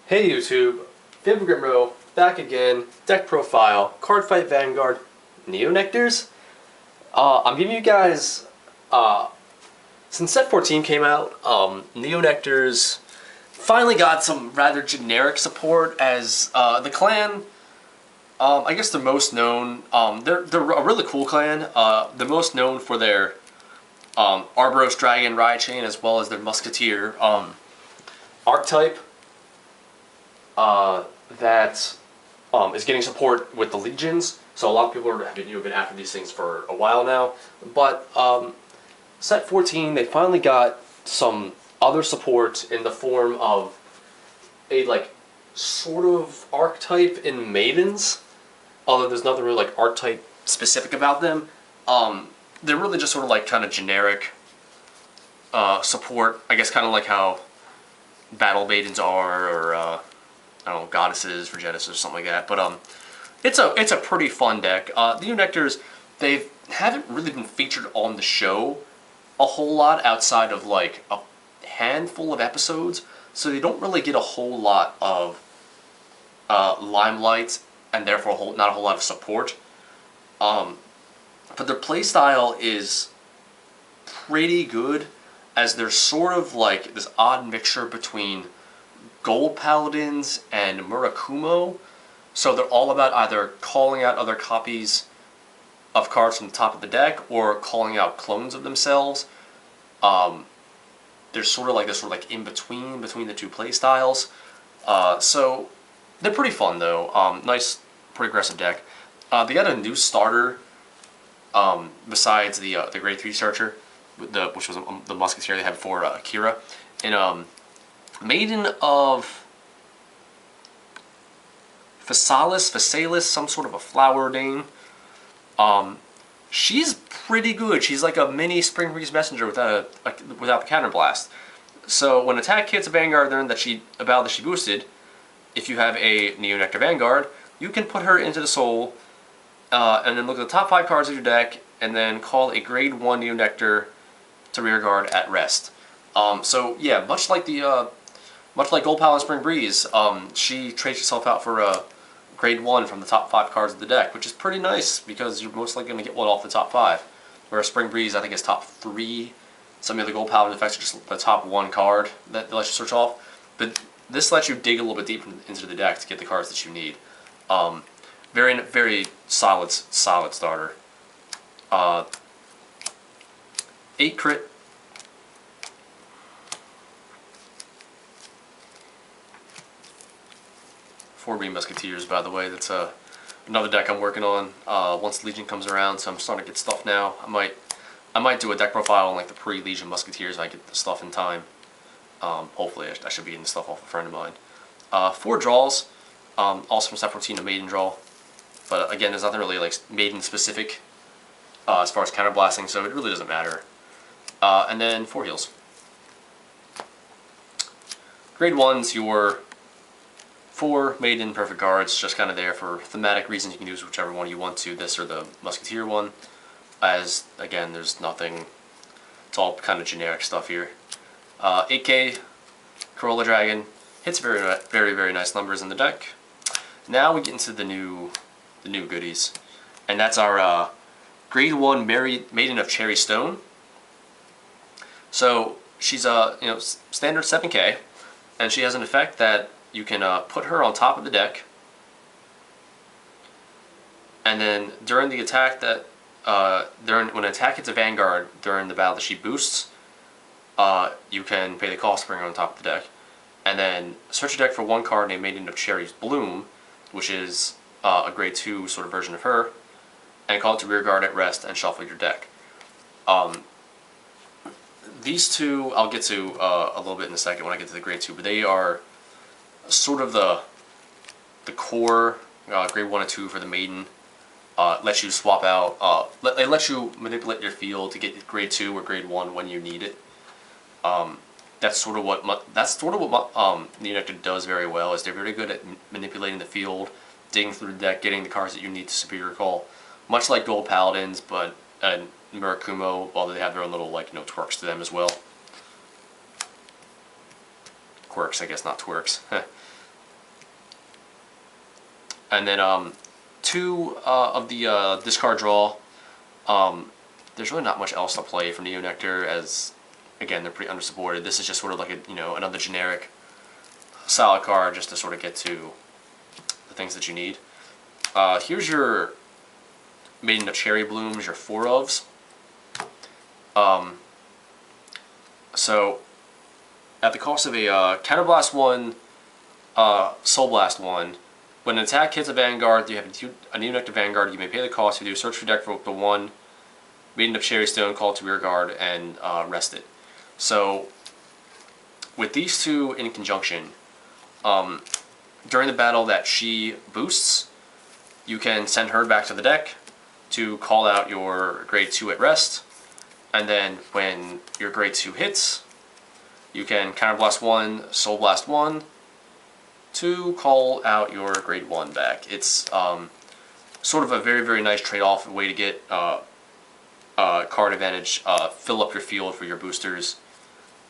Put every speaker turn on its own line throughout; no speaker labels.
Hey YouTube, Fibgrimro, back again, deck profile, card fight Vanguard, Neo Nectars. I'm giving you guys, since set 14 came out, Neo Nectars finally got some rather generic support as the clan. I guess they're most known, they're a really cool clan. They're most known for their Arboros Dragon Riot Chain as well as their Musketeer archetype. That is getting support with the legions. So a lot of people have been after these things for a while now. But set 14, they finally got some other support in the form of a sort of archetype in maidens. Although there's nothing really archetype specific about them. They're really just sort of kind of generic support. I guess kind of like how battle maidens are, or I don't know, goddesses for Genesis or something like that. But it's a pretty fun deck. The Neo Nectars, they haven't really been featured on the show a whole lot outside of a handful of episodes, so they don't really get a whole lot of limelight and therefore not a whole lot of support. But their playstyle is pretty good, as they're sort of this odd mixture between Gold Paladins and Murakumo. So they're all about either calling out other copies of cards from the top of the deck or calling out clones of themselves. There's sort of this in between the two play styles. So they're pretty fun though. Nice, pretty aggressive deck. They got a new starter besides the grade 3 starter, which was the Musketeer they had before, Kira, and Maiden of Phasalis, some sort of a flower name. She's pretty good. She's like a mini Spring Breeze Messenger without the Counterblast. So when attack hits a Vanguard that she boosted, if you have a Neo Nectar Vanguard, you can put her into the soul, and then look at the top 5 cards of your deck, and then call a grade 1 Neo Nectar to rearguard at rest. So yeah, much like Gold Paladin Spring Breeze, she trades herself out for a grade 1 from the top 5 cards of the deck, which is pretty nice because you're most likely going to get one off the top 5. Whereas Spring Breeze, I think, is top 3. Some of the Gold Paladin effects are just the top 1 card that lets you search off. But this lets you dig a little bit deeper into the deck to get the cards that you need. Very, very solid starter. 8 crit. 4 Green Musketeers, by the way. That's another deck I'm working on once Legion comes around, so I'm starting to get stuff now. I might do a deck profile on the pre-Legion Musketeers if I get the stuff in time. Hopefully I should be getting stuff off a friend of mine. 4 draws, also from set 14 to Maiden draw. But again, there's nothing really Maiden specific as far as counterblasting, so it really doesn't matter. And then 4 heals. Grade 1's your 4 Maiden perfect cards, just kind of there for thematic reasons. You can use whichever one you want to, this or the Musketeer one. As, again, there's nothing, it's all kind of generic stuff here. 8K Corolla Dragon, hits very, very nice numbers in the deck. Now we get into the new goodies, and that's our grade 1 Maiden of Cherry Stone. So she's a standard 7K, and she has an effect that you can put her on top of the deck, and then during the attack when an attack hits a Vanguard during the battle that she boosts, you can pay the cost to bring her on top of the deck, and then search your deck for 1 card named Maiden of Cherry's Bloom, which is a grade 2 sort of version of her, and call it to rearguard at rest and shuffle your deck. These two I'll get to a little bit in a second when I get to the grade 2, but they are sort of the core grade 1 and 2 for the Maiden. Lets you swap out, they let you manipulate your field to get grade 2 or grade 1 when you need it. That's sort of what Neo Nectar does very well. Is they're very good at manipulating the field, digging through the deck, getting the cards that you need to superior call. Much like Gold Paladins, but Murakumo, although they have their own little twerks to them as well. Quirks, I guess, not twerks. And then two of the discard draw. There's really not much else to play for Neo Nectar, as again they're pretty undersupported. This is just sort of like a another generic solid card just to sort of get to the things that you need. Here's your Maiden of Cherry Blooms, your 4 ofs. So at the cost of a Counterblast 1, Soul Blast 1, when an attack hits a Vanguard, you have a Neo Nectar Vanguard, you may pay the cost. You do search for deck for the 1 Maiden of Cherry Stone, call it to rear guard, and rest it. So with these two in conjunction, during the battle that she boosts, you can send her back to the deck to call out your grade 2 at rest, and then when your grade 2 hits, you can Counterblast 1, Soul Blast 1 to call out your grade 1 back. It's sort of a very, very nice trade-off, way to get card advantage, fill up your field for your boosters,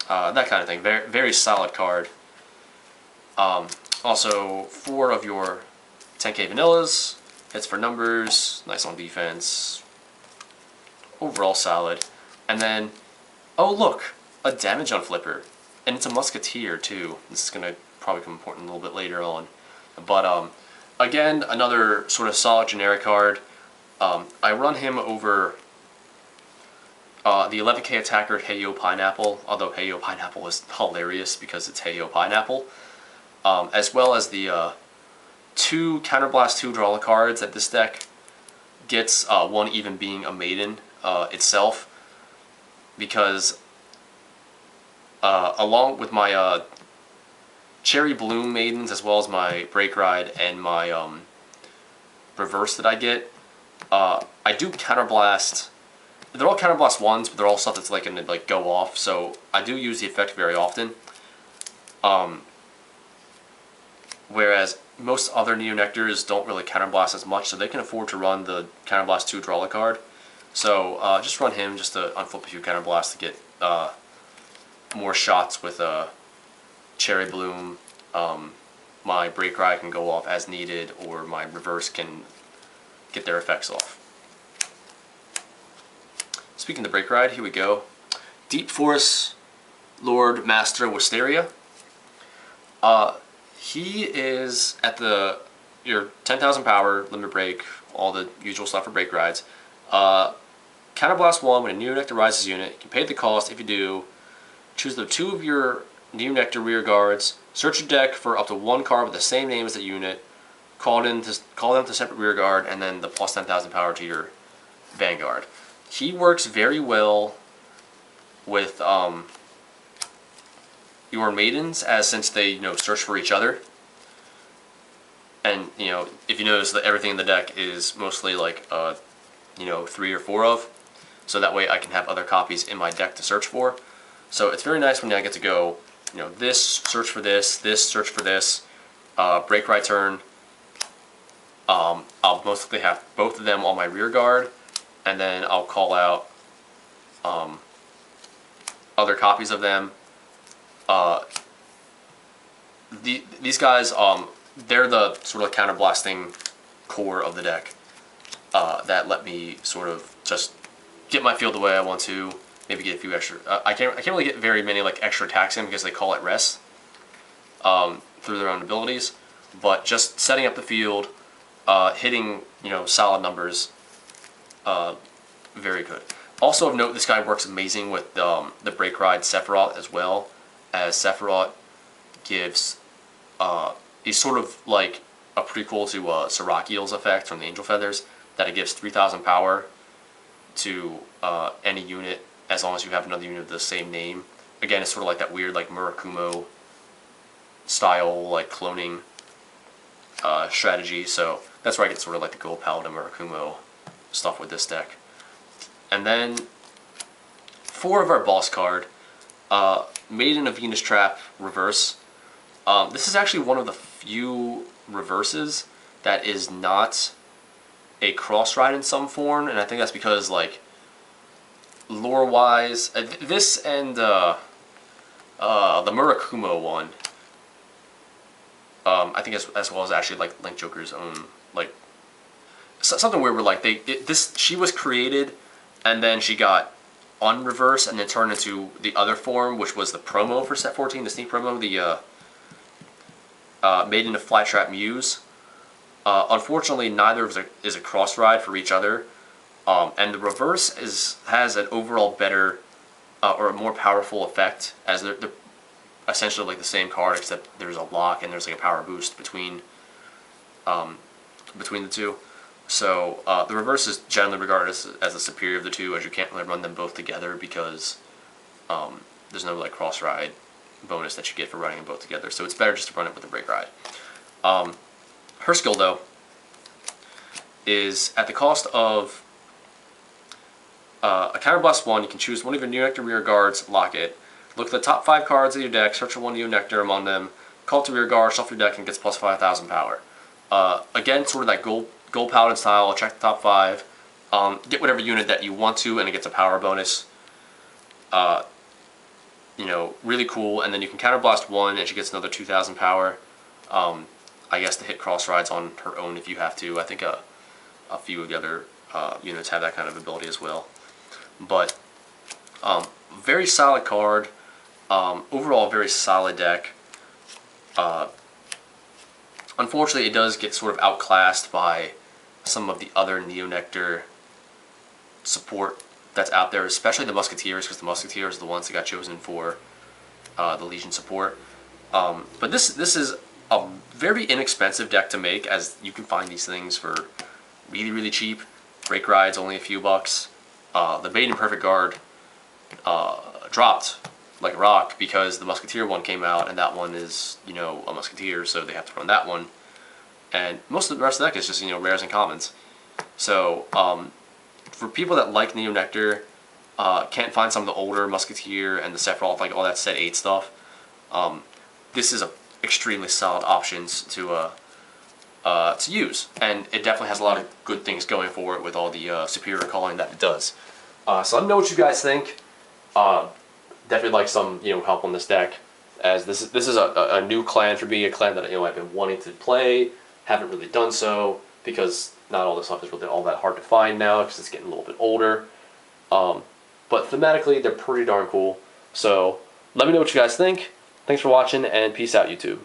that kind of thing. Very, very solid card. Also, 4 of your 10k vanillas, hits for numbers, nice on defense, overall solid. And then, oh look, a damage on flipper, and it's a musketeer too. This is going to probably become important a little bit later on. But again, another sort of solid generic card. I run him over the 11k attacker Heyo Pineapple, although Heyo Pineapple is hilarious because it's Heyo Pineapple, as well as the 2 Counterblast 2 draw cards that this deck gets, one even being a Maiden itself, because along with my Cherry Bloom Maidens, as well as my Break Ride and my reverse that I get, I do Counterblast. They're all Counterblast 1s, but they're all stuff that's like going to like go off, so I do use the effect very often. Whereas most other Neo Nectars don't really Counterblast as much, so they can afford to run the Counterblast 2 draw a card. So just run him just to unflip a few Counterblasts to get more shots with Cherry Bloom. My Break Ride can go off as needed, or my reverse can get their effects off. Speaking of Break Ride, here we go. Deep Forest Lord Master Wisteria. He is at your 10,000 power, limit break, all the usual stuff for Break Rides. Counterblast 1, when a Neo Nectar rises unit, you can pay the cost. If you do, choose the 2 of your Neo Nectar rear guards, search your deck for up to 1 card with the same name as the unit, call them to separate rear guard, and then the plus 10,000 power to your Vanguard. He works very well with your Maidens, as since they search for each other, and if you notice that everything in the deck is mostly like 3 or 4 of, so that way I can have other copies in my deck to search for. So it's very nice when I get to go, this search for this search for this, Break Ride turn. I'll most likely have both of them on my rear guard, and then I'll call out other copies of them. These guys, they're the sort of counterblasting core of the deck that let me sort of just get my field the way I want to. Maybe get a few extra. I can't really get very many like extra attacks in because they call it rest through their own abilities. But just setting up the field, hitting solid numbers, very good. Also of note, this guy works amazing with the Break Ride Sephiroth, as well as Sephiroth gives. He's sort of like a prequel to Serakiel's effect from the Angel Feathers, that it gives 3,000 power to any unit as long as you have another unit of the same name. Again, it's sort of like that weird like Murakumo style like cloning strategy. So that's where I get sort of like the Gold Paladin Murakumo stuff with this deck. And then 4 of our boss card, Maiden of Venus Trap reverse. This is actually one of the few reverses that is not a cross ride in some form, and I think that's because like lore wise, this and the Murakumo one, I think as well as actually like Link Joker's own like something weird where like she was created and then she got unreversed and then turned into the other form, which was the promo for set 14, the sneak promo, the Maiden of Flytrap Muse. Unfortunately, neither is a cross ride for each other, and the reverse has an overall better or a more powerful effect, as they're essentially like the same card, except there's a lock and there's like a power boost between the two. So the reverse is generally regarded as the superior of the two, as you can't really run them both together because there's no like cross ride bonus that you get for running them both together. So it's better just to run it with a break ride. Her skill though is at the cost of a Counterblast 1, you can choose one of your Neo Nectar rear guards, lock it. Look at the top 5 cards of your deck, search for one Neo Nectar among them, call it to rear guard, shuffle your deck, and gets plus 5,000 power. Again, sort of that gold paladin style, check the top 5, get whatever unit that you want to, and it gets a power bonus. You know, really cool, and then you can Counterblast 1, and she gets another 2,000 power. I guess to hit cross rides on her own if you have to. I think a few of the other units have that kind of ability as well. But very solid card. Overall, very solid deck. Unfortunately, it does get sort of outclassed by some of the other Neo Nectar support that's out there, especially the Musketeers, because the Musketeers are the ones that got chosen for the Legion support. But this is a very inexpensive deck to make, as you can find these things for really, really cheap. Break rides only a few bucks. The Maiden Perfect Guard dropped like a rock because the Musketeer one came out, and that one is, you know, a Musketeer, so they have to run that one. And most of the rest of the deck is just, you know, rares and commons. So for people that like Neo Nectar, can't find some of the older Musketeer and the Sephiroth, like all that set 8 stuff, this is a extremely solid options to use, and it definitely has a lot of good things going for it with all the superior calling that it does. So let me know what you guys think. Definitely like some help on this deck, as this is a new clan for me, a clan that I've been wanting to play, haven't really done so because not all this stuff is really all that hard to find now because it's getting a little bit older. But thematically, they're pretty darn cool. So let me know what you guys think. Thanks for watching, and peace out, YouTube.